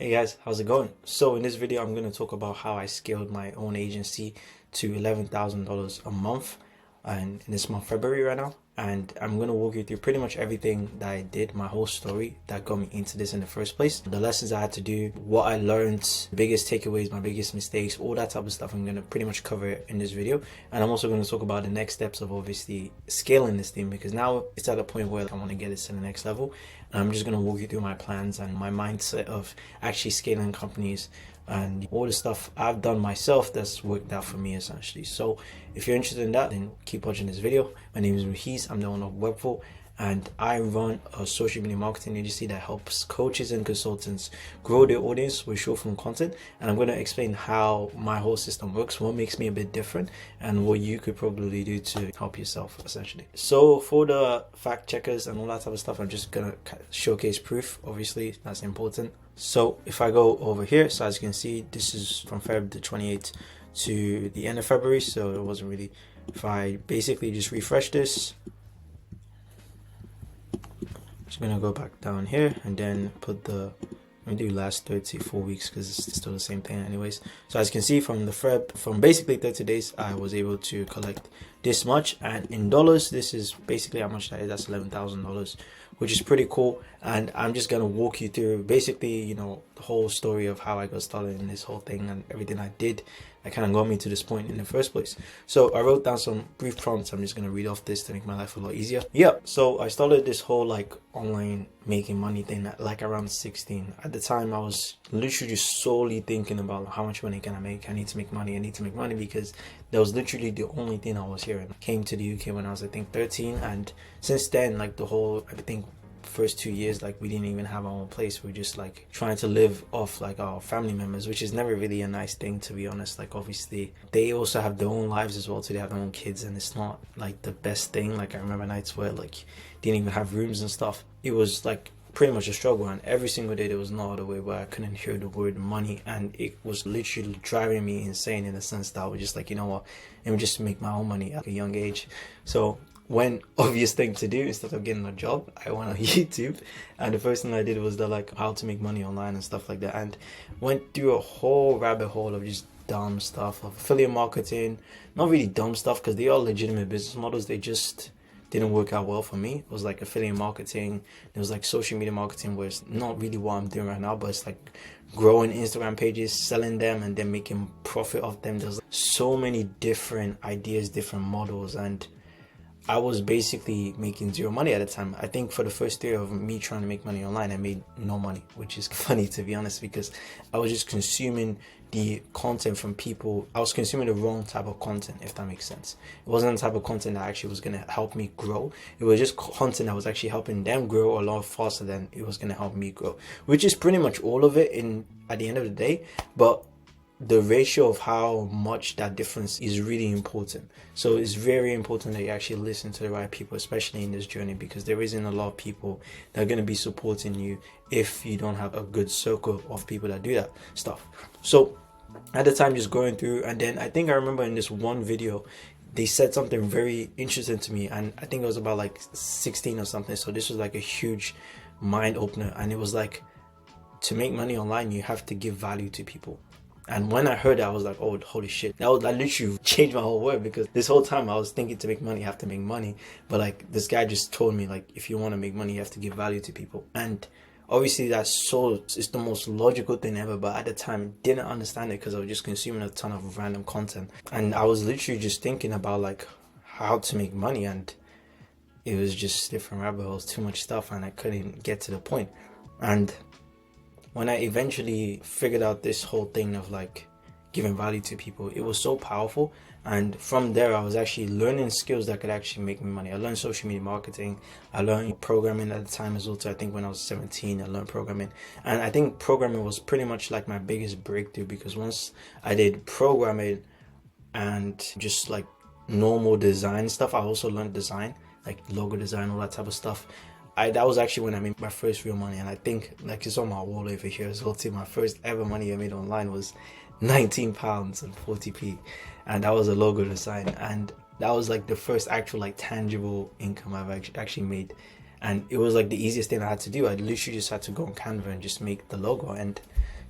Hey guys, how's it going? So in this video, I'm going to talk about how I scaled my own agency to $11,000 a month, and in this month, February right now. And I'm going to walk you through pretty much everything that I did, my whole story that got me into this in the first place, the lessons I had to do, what I learned, biggest takeaways, my biggest mistakes, all that type of stuff. I'm going to pretty much cover it in this video. And I'm also going to talk about the next steps of obviously scaling this thing, because now it's at a point where I want to get it to the next level. And I'm just going to walk you through my plans and my mindset of actually scaling companies and all the stuff I've done myself that's worked out for me essentially. So if you're interested in that, then keep watching this video. My name is Ruhiz, I'm the owner of Webful, and I run a social media marketing agency that helps coaches and consultants grow their audience with short form content. And I'm going to explain how my whole system works, what makes me a bit different, and what you could probably do to help yourself essentially. So for the fact checkers and all that type of stuff, I'm just going to showcase proof. Obviously that's important. So if I go over here, so as you can see, this is from Feb the 28th to the end of February, so it wasn't really. If I basically just refresh this, just gonna go back down here and then put the, let me do last 34 weeks because it's still the same thing anyways. So as you can see, from the Feb, from basically 30 days, I was able to collect this much, and in dollars, this is basically how much that is. That's $11,000, which is pretty cool. And I'm just gonna walk you through basically, you know, the whole story of how I got started in this whole thing and everything I did that kind of got me to this point in the first place. So I wrote down some brief prompts. I'm just gonna read off this to make my life a lot easier. Yeah, so I started this whole like online making money thing at like around 16. At the time, I was literally just solely thinking about how much money can I make. I need to make money. I need to make money, because that was literally the only thing I was hearing. I came to the UK when I was, I think, 13, and since then, like the whole, I think, first 2 years, like we didn't even have our own place. We're just like trying to live off like our family members, which is never really a nice thing, to be honest. Like obviously they also have their own lives as well too. They have their own kids, and it's not like the best thing. Like I remember nights where like didn't even have rooms and stuff. It was like pretty much a struggle, and every single day there was no other way where I couldn't hear the word money, and it was literally driving me insane in the sense that I was just like, you know what, let me just make my own money at a young age. So one obvious thing to do, instead of getting a job, I went on YouTube, and the first thing I did was the like how to make money online and stuff like that, and went through a whole rabbit hole of just dumb stuff, of affiliate marketing. Not really dumb stuff, because they are legitimate business models, they just didn't work out well for me. It was like affiliate marketing, it was like social media marketing, where it's not really what I'm doing right now, but it's like growing Instagram pages, selling them, and then making profit off them. There's so many different ideas, different models, and I was basically making zero money at the time. I think for the first year of me trying to make money online, I made no money, which is funny, to be honest, because I was just consuming the content from people. I was consuming the wrong type of content, if that makes sense. It wasn't the type of content that actually was going to help me grow. It was just content that was actually helping them grow a lot faster than it was going to help me grow, which is pretty much all of it at the end of the day. But the ratio of how much that difference is really important. So it's very important that you actually listen to the right people, especially in this journey, because there isn't a lot of people that are going to be supporting you if you don't have a good circle of people that do that stuff. So at the time, just going through, and then I think I remember in this one video, they said something very interesting to me, and I think it was about like 16 or something. So this was like a huge mind opener, and it was like, to make money online, you have to give value to people. And when I heard that, I was like, oh, holy shit. That literally changed my whole world, because this whole time I was thinking to make money, you have to make money. But like this guy just told me, like, if you want to make money, you have to give value to people. And obviously it's the most logical thing ever. But at the time, didn't understand it, because I was just consuming a ton of random content. And I was literally just thinking about like how to make money. And it was just different rabbit holes, too much stuff. And I couldn't get to the point. And when I eventually figured out this whole thing of like giving value to people, it was so powerful. And from there, I was actually learning skills that could actually make me money. I learned social media marketing. I learned programming at the time as well. So I think when I was 17, I learned programming. And I think programming was pretty much like my biggest breakthrough, because once I did programming and just like normal design stuff, I also learned design, like logo design, all that type of stuff. That was actually when I made my first real money. And I think like it's on my wall over here as well too. My first ever money I made online was £19 and 40p, and that was a logo design, and that was like the first actual like tangible income I've actually made. And it was like the easiest thing I had to do. I literally just had to go on Canva and just make the logo, and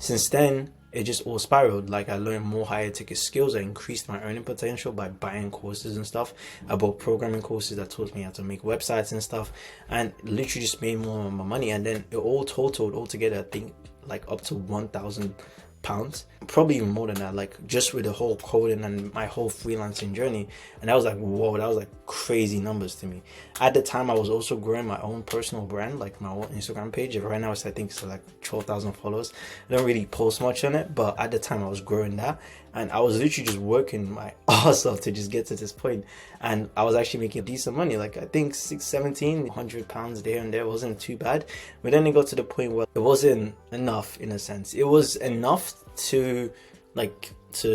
since then, it just all spiraled. Like, I learned more higher ticket skills. I increased my earning potential by buying courses and stuff. I bought programming courses that taught me how to make websites and stuff, and literally just made more of my money. And then it all totaled altogether, I think, like up to £1,000, probably even more than that, like just with the whole coding and my whole freelancing journey. And I was like, whoa, that was like crazy numbers to me. At the time, I was also growing my own personal brand, like my own Instagram page. Right now I think it's like 12,000 followers. I don't really post much on it, but at the time I was growing that, and I was literally just working my ass off to just get to this point. And I was actually making decent money, like I think £1,600 there and there. Wasn't too bad. But then it got to the point where it wasn't enough. In a sense, it was enough to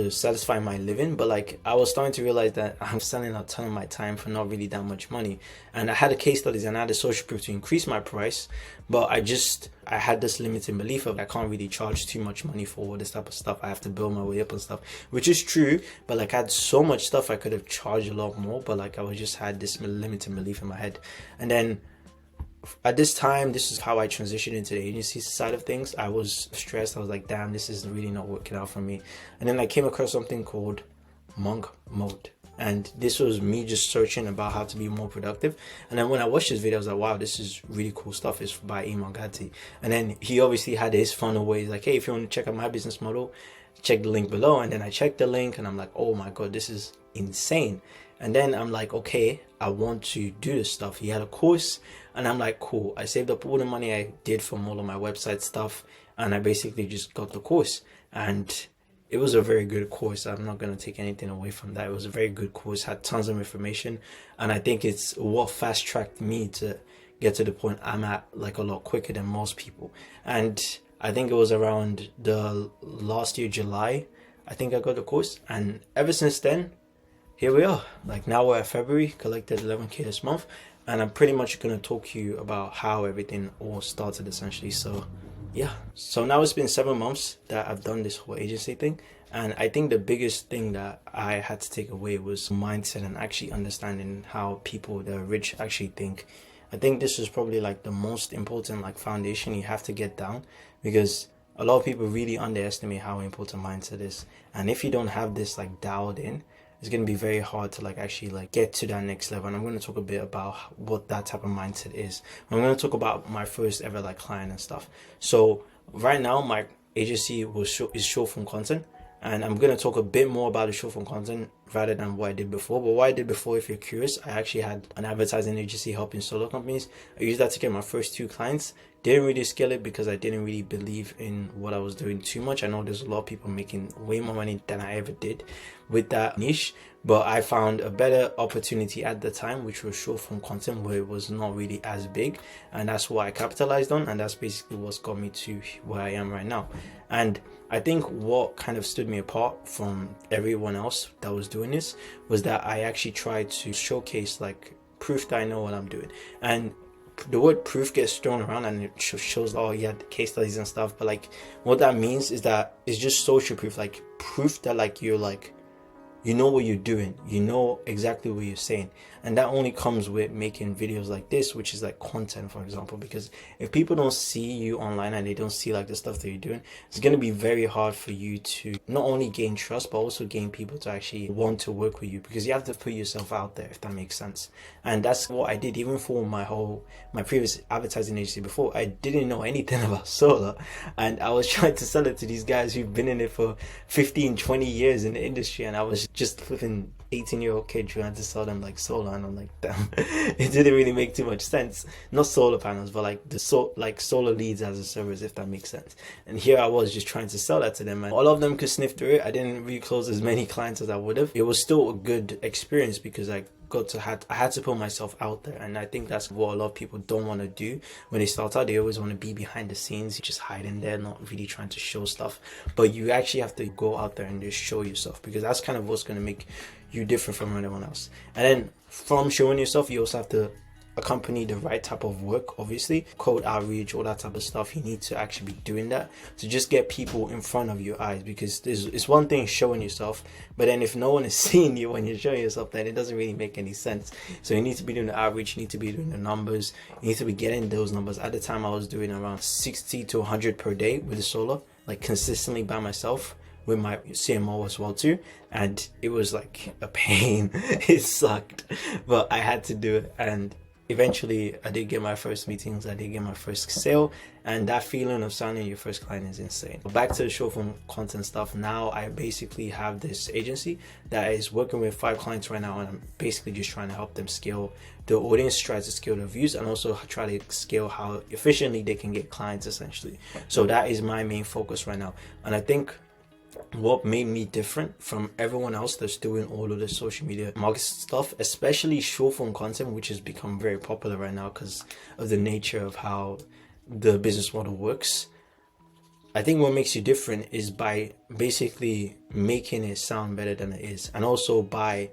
satisfy my living, but like I was starting to realize that I'm selling a ton of my time for not really that much money. And I had a case studies and I had a social proof to increase my price, but I had this limiting belief of I can't really charge too much money for all this type of stuff. I have to build my way up and stuff, which is true, but like I had so much stuff I could have charged a lot more, but like I was just had this limiting belief in my head. And then at this time, this is how I transitioned into the agency side of things. I was stressed. I was like, damn, this is really not working out for me. And then I came across something called Monk Mode. And this was me just searching about how to be more productive. And then when I watched this video, I was like, wow, this is really cool stuff. It's by Iman Gatti. And then he obviously had his funnel ways, like, hey, if you want to check out my business model, check the link below. And then I checked the link and I'm like, oh my God, this is insane. And then I'm like, okay, I want to do this stuff. He had a course, and I'm like, cool. I saved up all the money I did from all of my website stuff, and I basically just got the course. And it was a very good course. I'm not going to take anything away from that. It was a very good course, had tons of information, and I think it's what fast-tracked me to get to the point I'm at, like a lot quicker than most people. And I think it was around the last year, July, I think I got the course, and ever since then, here we are. Like now we're at February, collected 11K this month, and I'm pretty much going to talk to you about how everything all started essentially. So yeah, so now it's been 7 months that I've done this whole agency thing, and I think the biggest thing that I had to take away was mindset and actually understanding how people that are rich actually think. I think this is probably like the most important like foundation you have to get down, because a lot of people really underestimate how important mindset is. And if you don't have this like dialed in, it's going to be very hard to like actually like get to that next level. And I'm going to talk a bit about what that type of mindset is. I'm going to talk about my first ever like client and stuff. So right now my agency is short form content, and I'm going to talk a bit more about the short form content rather than what I did before. But what I did before, if you're curious, I actually had an advertising agency helping solo companies. I used that to get my first 2 clients. Didn't really scale it because I didn't really believe in what I was doing too much. I know there's a lot of people making way more money than I ever did with that niche, but I found a better opportunity at the time, which was short form content, where it was not really as big, and that's what I capitalized on, and that's basically what's got me to where I am right now. And I think what kind of stood me apart from everyone else that was doing this was that I actually tried to showcase like proof that I know what I'm doing. And the word proof gets thrown around and it shows, oh yeah, the case studies and stuff, but like what that means is that it's just social proof, like proof that like you're like, you know what you're doing, you know exactly what you're saying. And that only comes with making videos like this, which is like content, for example, because if people don't see you online and they don't see like the stuff that you're doing, it's going to be very hard for you to not only gain trust, but also gain people to actually want to work with you, because you have to put yourself out there, if that makes sense. And that's what I did. Even for my previous advertising agency before, I didn't know anything about solar, and I was trying to sell it to these guys who've been in it for 15-20 years in the industry, and I was just flipping 18-year-old kid trying to sell them like solar, and I'm like, damn, it didn't really make too much sense. Not solar panels, but like the solar leads as a service, if that makes sense. And here I was just trying to sell that to them, and all of them could sniff through it. I didn't really close as many clients as I would have. It was still a good experience because I had to put myself out there, and I think that's what a lot of people don't want to do when they start out. They always want to be behind the scenes, just hiding there, not really trying to show stuff. But you actually have to go out there and just show yourself, because that's kind of what's going to make you different from anyone else. And then from showing yourself, you also have to accompany the right type of work, obviously cold outreach, all that type of stuff. You need to actually be doing that to just get people in front of your eyes, because it's one thing showing yourself, but then if no one is seeing you when you're showing yourself, then it doesn't really make any sense. So you need to be doing the outreach, you need to be doing the numbers, you need to be getting those numbers. At the time I was doing around 60 to 100 per day with the solar, like consistently by myself with my CMO as well too, and it was like a pain. It sucked, but I had to do it, and eventually I did get my first meetings, I did get my first sale, and that feeling of signing your first client is insane. Back to the short form content stuff. Now I basically have this agency that is working with 5 clients right now, and I'm basically just trying to help them scale the audience, try to scale the views, and also try to scale how efficiently they can get clients essentially. So that is my main focus right now. And I think what made me different from everyone else that's doing all of the social media marketing stuff, especially short form content, which has become very popular right now because of the nature of how the business model works. I think what makes you different is by basically making it sound better than it is, and also by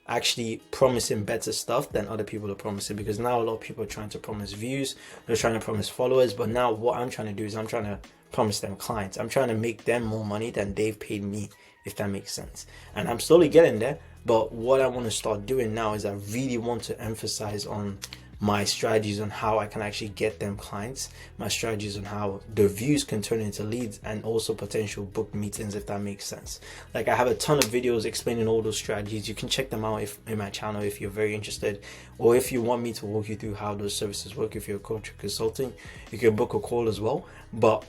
actually promising better stuff than other people are promising. Because now a lot of people are trying to promise views, they're trying to promise followers, but now what I'm trying to do is I'm trying to promise them clients. I'm trying to make them more money than they've paid me, if that makes sense. And I'm slowly getting there, but what I want to start doing now is I really want to emphasize on my strategies on how I can actually get them clients, my strategies on how the views can turn into leads, and also potential book meetings, if that makes sense. Like, I have a ton of videos explaining all those strategies. You can check them out in my channel if you're very interested, or if you want me to walk you through how those services work. If you're a coach or consulting, you can book a call as well. But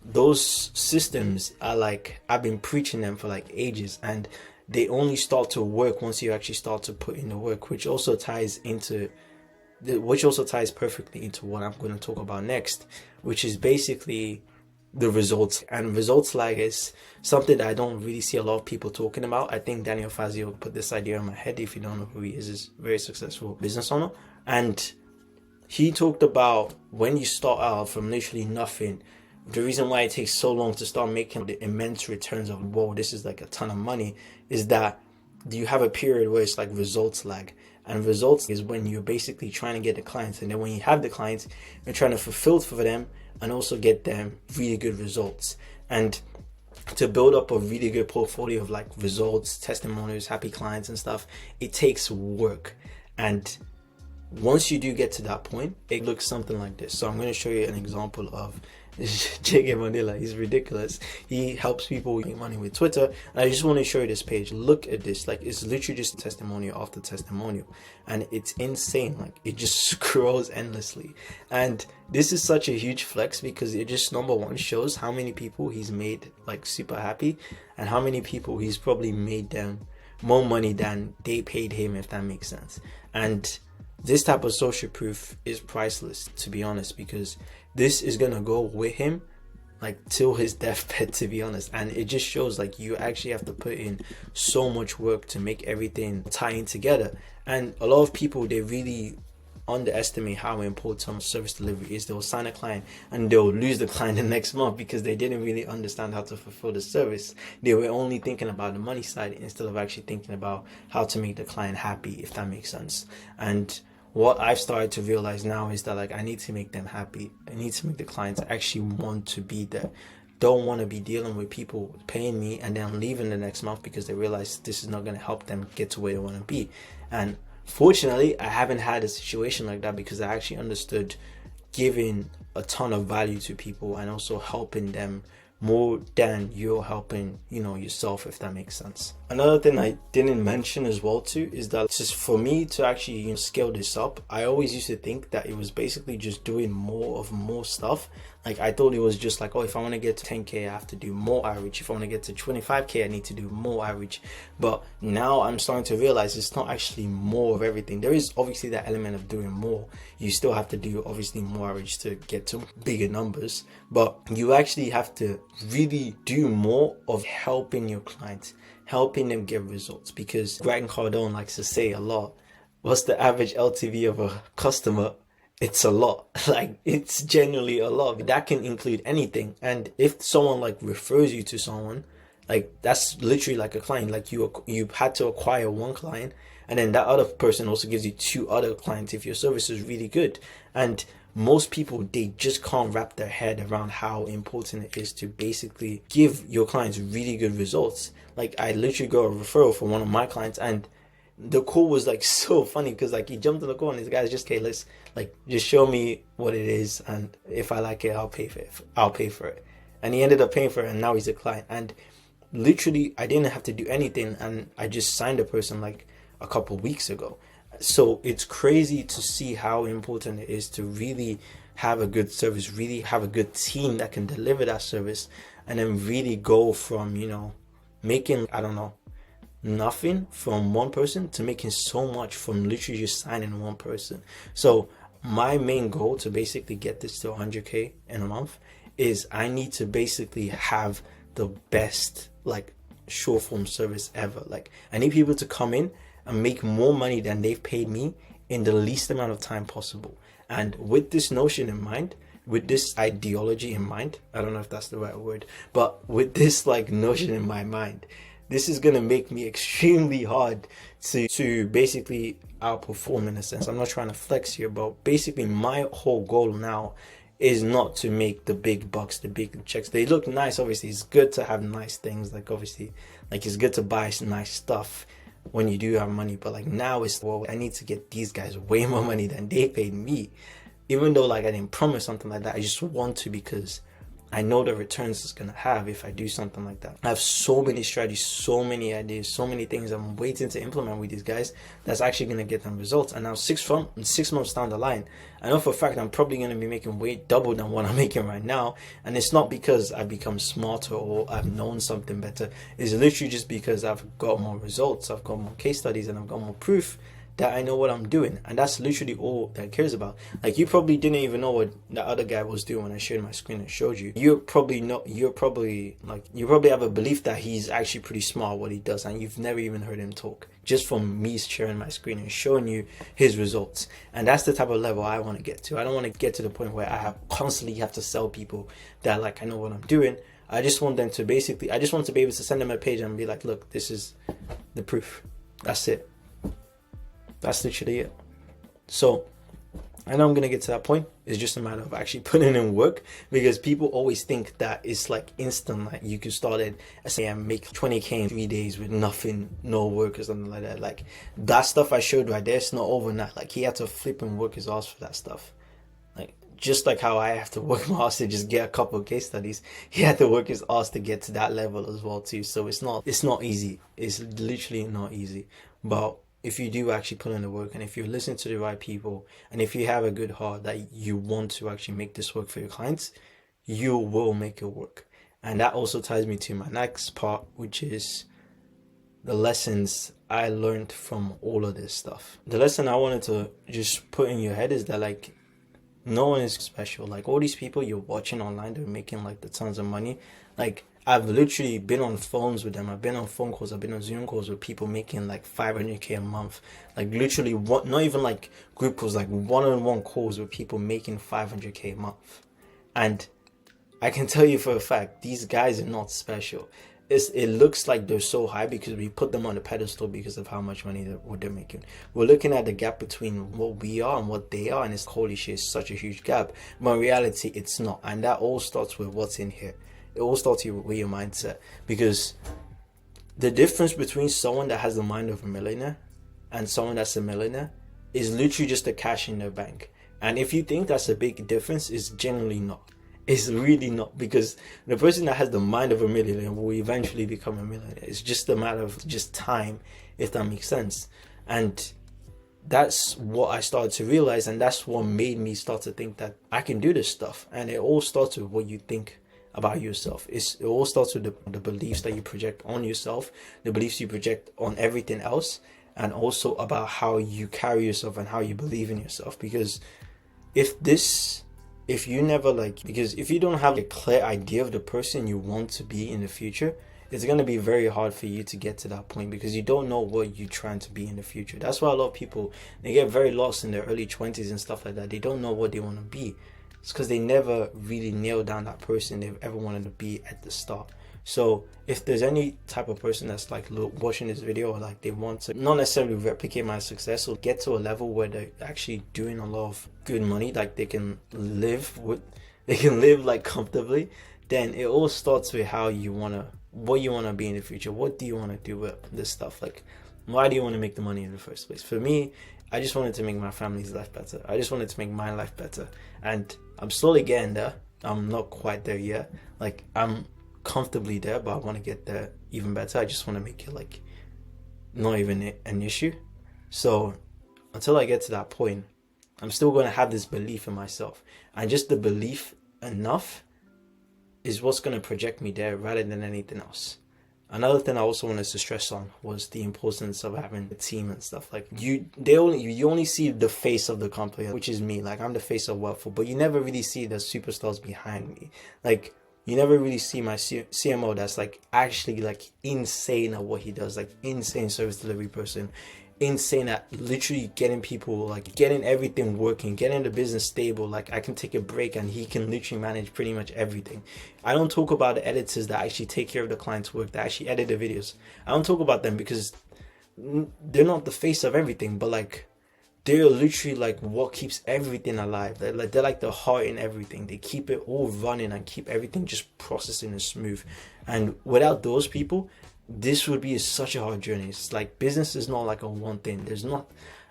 those systems are like, I've been preaching them for like ages, and they only start to work once you actually start to put in the work, which also ties perfectly into what I'm going to talk about next, which is basically the results. And results lag is something that I don't really see a lot of people talking about. I think Daniel Fazio put this idea in my head. If you don't know who he is, he's a very successful business owner, and he talked about when you start out from literally nothing, the reason why it takes so long to start making the immense returns of, whoa, this is like a ton of money, is that you have a period where it's like results lag. And results is when you're basically trying to get the clients, and then when you have the clients, you're trying to fulfill for them and also get them really good results. And to build up a really good portfolio of like results, testimonials, happy clients and stuff, it takes work. And once you do get to that point, it looks something like this. So I'm going to show you an example of JK Manila. He's ridiculous. He helps people make money with Twitter, and I just want to show you this page. Look at this. Like, it's literally just testimonial after testimonial, and it's insane. Like, it just scrolls endlessly, and this is such a huge flex because it just, number one, shows how many people he's made like super happy, and how many people he's probably made them more money than they paid him, if that makes sense. And this type of social proof is priceless, to be honest, because this is gonna go with him like till his deathbed, to be honest. And it just shows like you actually have to put in so much work to make everything tie in together. And a lot of people, they really underestimate how important service delivery is. They'll sign a client and they'll lose the client the next month because they didn't really understand how to fulfill the service. They were only thinking about the money side instead of actually thinking about how to make the client happy, if that makes sense. And what I've started to realize now is that like I need to make them happy. I need to make the clients actually want to be there. Don't want to be dealing with people paying me and then leaving the next month because they realize this is not going to help them get to where they want to be. And fortunately, I haven't had a situation like that because I actually understood giving a ton of value to people and also helping them more than you're helping, yourself, if that makes sense. Another thing I didn't mention as well too is that just for me to actually scale this up, I always used to think that it was basically just doing more stuff. Like, I thought it was just like, oh, if I want to get to 10K, I have to do more outreach. If I want to get to 25K, I need to do more outreach. But now I'm starting to realize it's not actually more of everything. There is obviously that element of doing more. You still have to do obviously more outreach to get to bigger numbers, but you actually have to really do more of helping your clients, helping them get results. Because Grant Cardone likes to say a lot, what's the average LTV of a customer? It's a lot. Like, it's genuinely a lot. That can include anything. And if someone like refers you to someone, like, that's literally like a client. Like, you had to acquire one client, and then that other person also gives you 2 other clients if your service is really good. And most people, they just can't wrap their head around how important it is to basically give your clients really good results. Like, I literally got a referral for one of my clients, and the call was like so funny because like he jumped on the call and this guy's just, okay, let's like just show me what it is, and if I like it, I'll pay for it. and he ended up paying for it, and now he's a client. And literally, I didn't have to do anything, and I just signed a person like a couple weeks ago. So it's crazy to see how important it is to really have a good service, really have a good team that can deliver that service, and then really go from, you know, making, I don't know, nothing from one person to making so much from literally just signing one person. So my main goal to basically get this to 100K in a month is I need to basically have the best like short form service ever. Like, I need people to come in and make more money than they've paid me in the least amount of time possible. And with this notion in mind, with this ideology in mind, I don't know if that's the right word, but with this like notion in my mind, this is gonna make me extremely hard to basically outperform, in a sense. I'm not trying to flex here, but basically my whole goal now is not to make the big bucks, the big checks. They look nice, obviously. It's good to have nice things, like obviously, like it's good to buy some nice stuff when you do have money. But like now it's, well, I need to get these guys way more money than they paid me. Even though like I didn't promise something like that, I just want to, because I know the returns it's gonna have if I do something like that. I have so many strategies, so many ideas, so many things I'm waiting to implement with these guys that's actually gonna get them results. And now 6 months down the line, I know for a fact I'm probably gonna be making way double than what I'm making right now. And it's not because I've become smarter or I've known something better. It's literally just because I've got more results, I've got more case studies, and I've got more proof that I know what I'm doing. And that's literally all that cares about. Like, you probably didn't even know what the other guy was doing when I shared my screen and showed you. You probably have a belief that he's actually pretty smart at what he does, and you've never even heard him talk, just from me sharing my screen and showing you his results. And that's the type of level I want to get to. I don't want to get to the point where I constantly have to sell people that like I know what I'm doing. I just want them to basically, I just want to be able to send them a page and be like, look, this is the proof. That's it. That's literally it. So I know I'm gonna get to that point. It's just a matter of actually putting in work, because people always think that it's like instant, like you can start at SMMA and make 20K in 3 days with nothing, no work or something like that. Like, that stuff I showed right there, it's not overnight. Like, he had to flip and work his ass for that stuff. Like, just like how I have to work my ass to just get a couple of case studies, he had to work his ass to get to that level as well too. So it's not easy. It's literally not easy. But if you do actually put in the work, and if you listen to the right people, and if you have a good heart that you want to actually make this work for your clients, you will make it work. And that also ties me to my next part, which is the lessons I learned from all of this stuff. The lesson I wanted to just put in your head is that, like, no one is special. Like, all these people you're watching online, they're making like the tons of money. Like, I've literally been on phones with them. I've been on phone calls. I've been on Zoom calls with people making like 500K a month. Like, literally, not even like group calls, like one-on-one calls with people making 500K a month. And I can tell you for a fact, these guys are not special. It looks like they're so high because we put them on a pedestal because of how much money they're making. We're looking at the gap between what we are and what they are, and it's, holy shit, it's such a huge gap. But in reality, it's not. And that all starts with what's in here. It all starts with your mindset, because the difference between someone that has the mind of a millionaire and someone that's a millionaire is literally just the cash in their bank. And if you think that's a big difference, it's generally not. It's really not, because the person that has the mind of a millionaire will eventually become a millionaire. It's just a matter of just time, if that makes sense. And that's what I started to realize, and that's what made me start to think that I can do this stuff. And it all starts with what you think about yourself. It all starts with the beliefs that you project on yourself, the beliefs you project on everything else, and also about how you carry yourself and how you believe in yourself. Because if you don't have a clear idea of the person you want to be in the future, it's going to be very hard for you to get to that point, because you don't know what you're trying to be in the future. That's why a lot of people, they get very lost in their early 20s and stuff like that. They don't know what they want to be. It's because they never really nailed down that person they've ever wanted to be at the start. So if there's any type of person that's like watching this video, or like they want to not necessarily replicate my success or get to a level where they're actually doing a lot of good money, like they can live like comfortably, then it all starts with what you want to be in the future. What do you want to do with this stuff? Like, why do you want to make the money in the first place? For me, I just wanted to make my family's life better. I just wanted to make my life better. And I'm slowly getting there. I'm not quite there yet. Like, I'm comfortably there, but I want to get there even better. I just want to make it like not even an issue. So until I get to that point, I'm still going to have this belief in myself, and just the belief enough is what's going to project me there rather than anything else. Another thing I also wanted to stress on was the importance of having a team and stuff. Like, you only see the face of the company, which is me. Like, I'm the face of Workful, but you never really see the superstars behind me. Like, you never really see my CMO that's like actually like insane at what he does, like insane service delivery person, insane at literally getting people, like getting everything working, getting the business stable. Like, I can take a break and he can literally manage pretty much everything. I don't talk about the editors that actually take care of the client's work, that actually edit the videos. I don't talk about them because they're not the face of everything, but like they're literally like what keeps everything alive. They're like the heart in everything. They keep it all running and keep everything just processing and smooth. And without those people, this would be such a hard journey. It's like business is not like a one thing. I don't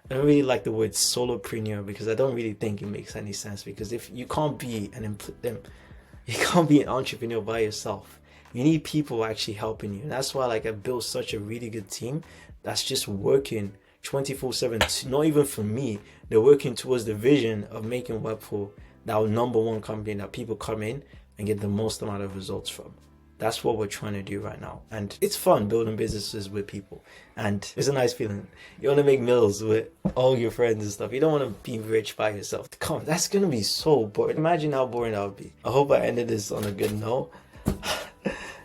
really like the word solopreneur because I don't really think it makes any sense, because if you can't be you can't be an entrepreneur by yourself. You need people actually helping you. And that's why like I built such a really good team that's just working 24/7, not even for me. They're working towards the vision of making Webful that number one company that people come in and get the most amount of results from. That's what we're trying to do right now. And it's fun building businesses with people. And it's a nice feeling. You want to make meals with all your friends and stuff. You don't want to be rich by yourself. Come on, that's going to be so boring. Imagine how boring that would be. I hope I ended this on a good note.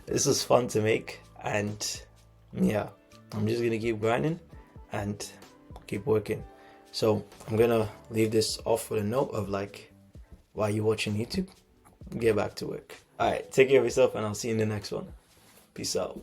This was fun to make. And yeah, I'm just going to keep grinding and keep working. So I'm going to leave this off with a note of like, while you're watching YouTube, get back to work. All right, take care of yourself, and I'll see you in the next one. Peace out.